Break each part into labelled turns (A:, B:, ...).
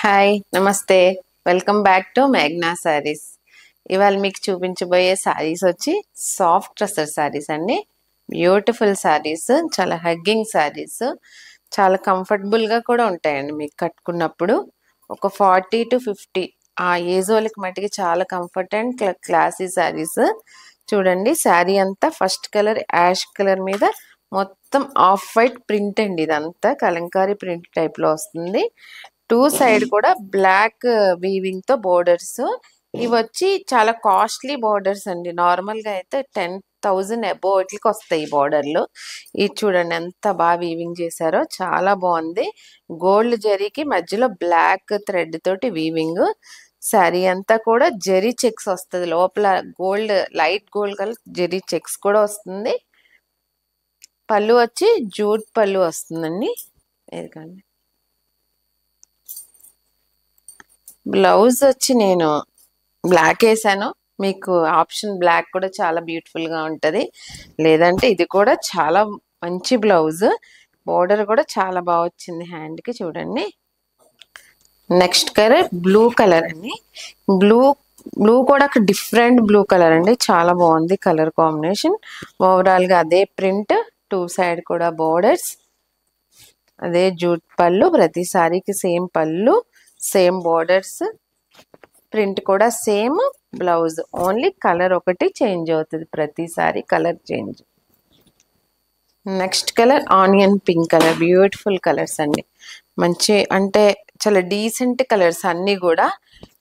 A: Hi నమస్తే welcome back to మేఘ్నా saris. ఇవాళ మీకు చూపించబోయే శారీస్ వచ్చి సాఫ్ట్ ట్రస్సర్ శారీస్ అండి. బ్యూటిఫుల్ శారీస్, చాలా హగ్గింగ్ శారీస్, చాలా కంఫర్టబుల్గా కూడా ఉంటాయండి. మీకు కట్టుకున్నప్పుడు ఒక 40 to 50 ఆ ఏజ్ వాళ్ళకి మట్టికి చాలా కంఫర్ట్ అండ్ క్లాసీ శారీస్. చూడండి, శారీ అంతా ఫస్ట్ కలర్ యాష్ కలర్ మీద మొత్తం ఆఫ్ వైట్ ప్రింట్ అండి. ఇదంతా కలంకారీ ప్రింట్ టైప్లో వస్తుంది. టూ సైడ్ కూడా బ్లాక్ వీవింగ్ తో బోర్డర్స్. ఇవి వచ్చి చాలా కాస్ట్లీ బోర్డర్స్ అండి. నార్మల్ గా అయితే 10,000 అబోవ్ వాటికి వస్తాయి ఈ బోర్డర్లు. ఇది చూడండి ఎంత బాగా వీవింగ్ చేశారో, చాలా బాగుంది. గోల్డ్ జరీకి మధ్యలో బ్లాక్ థ్రెడ్ తోటి వీవింగ్. శారీ అంతా కూడా జరీ చెక్స్ వస్తుంది. లోపల gold, light gold colour zari checks కూడా వస్తుంది. పళ్ళు వచ్చి జూట్ పళ్ళు వస్తుందండి. ఎందుకండి బ్లౌజ్ వచ్చి నేను బ్లాక్ వేసాను. మీకు ఆప్షన్ బ్లాక్ కూడా చాలా బ్యూటిఫుల్ గా ఉంటది. లేదంటే ఇది కూడా చాలా మంచి బ్లౌజ్. బోర్డర్ కూడా చాలా బాగా వచ్చింది హ్యాండ్ కి. చూడండి, నెక్స్ట్ కలర్ బ్లూ కలర్ అండి. బ్లూ బ్లూ కూడా ఒక డిఫరెంట్ బ్లూ కలర్ అండి. చాలా బాగుంది కలర్ కాంబినేషన్. ఓవరాల్ గా అదే ప్రింట్, టూ సైడ్ కూడా బోర్డర్స్, అదే జూట్ పళ్ళు. ప్రతి సారీకి సేమ్ పళ్ళు, సేమ్ బోర్డర్స్, ప్రింట్ కూడా సేమ్. బ్లౌజ్ ఓన్లీ కలర్ ఒకటి చేంజ్ అవుతుంది, ప్రతిసారి colour change. Next colour onion pink colour. Beautiful colours అండి. మంచి అంటే చాలా డీసెంట్ కలర్స్ అన్నీ కూడా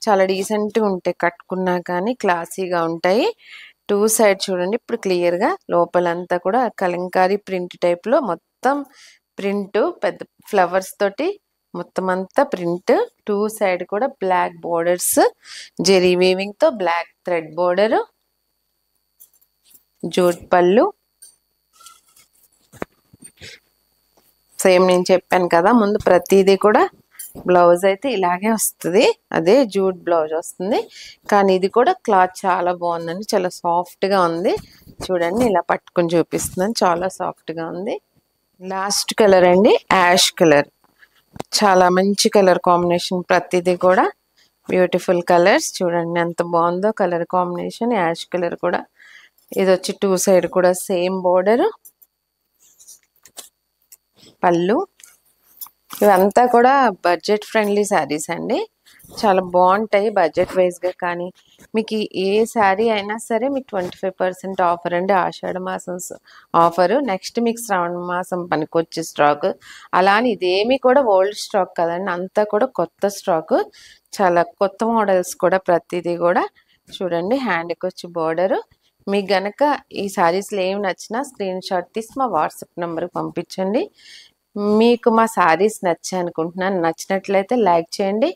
A: చాలా డీసెంట్గా ఉంటాయి. కట్టుకున్నా కానీ క్లాసీగా ఉంటాయి. టూ సైడ్ చూడండి ఇప్పుడు క్లియర్గా. లోపలంతా కూడా కలంకారీ ప్రింట్ టైప్లో మొత్తం ప్రింట్, పెద్ద ఫ్లవర్స్ తోటి మొత్తం అంతా ప్రింట్. టూ సైడ్ కూడా బ్లాక్ బోర్డర్స్, జెరీ వీవింగ్ తో బ్లాక్ థ్రెడ్ బోర్డర్, జూట్ పళ్ళు. సేమ్ నేను చెప్పాను కదా ముందు, ప్రతిదీ కూడా బ్లౌజ్ అయితే ఇలాగే వస్తుంది. అదే జూట్ బ్లౌజ్ వస్తుంది. కానీ ఇది కూడా క్లాత్ చాలా బాగుందండి. చాలా సాఫ్ట్ గా ఉంది. చూడండి, ఇలా పట్టుకుని చూపిస్తున్నాను. చాలా సాఫ్ట్ గా ఉంది. లాస్ట్ కలర్ అండి యాష్ కలర్. చాలా మంచి కలర్ కాంబినేషన్. ప్రతిదీ కూడా బ్యూటిఫుల్ కలర్స్. చూడండి ఎంత బాగుందో కలర్ కాంబినేషన్. యాష్ కలర్ కూడా. ఇది వచ్చి టూ సైడ్ కూడా సేమ్ బోర్డర్, పళ్ళు. ఇవంతా కూడా బడ్జెట్ ఫ్రెండ్లీ శారీస్ అండి. చాలా బాగుంటాయి బడ్జెట్ వైజ్గా. కానీ మీకు ఏ శారీ అయినా సరే మీకు 25% ఆఫర్ అండి. ఆషాఢ మాసం ఆఫరు. నెక్స్ట్ మీకు శ్రావణ మాసం పనికొచ్చే స్టాక్. అలానే ఇదేమీ కూడా ఓల్డ్ స్టాక్ కదండి, అంతా కూడా కొత్త స్టాక్. చాలా కొత్త మోడల్స్ కూడా ప్రతిదీ కూడా. చూడండి, హ్యాండ్కి వచ్చి బోర్డరు. మీకు గనక ఈ శారీస్లో ఏమి నచ్చినా స్క్రీన్ షాట్ తీసి మా వాట్సాప్ నెంబర్కి పంపించండి. మీకు మా శారీస్ నచ్చాయి అనుకుంటున్నాను. నచ్చినట్లయితే లైక్ చేయండి,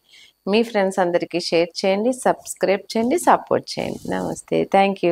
A: మీ ఫ్రెండ్స్ అందరికీ షేర్ చేయండి, సబ్స్క్రైబ్ చేయండి, సపోర్ట్ చేయండి. నమస్తే, థ్యాంక్ యూ.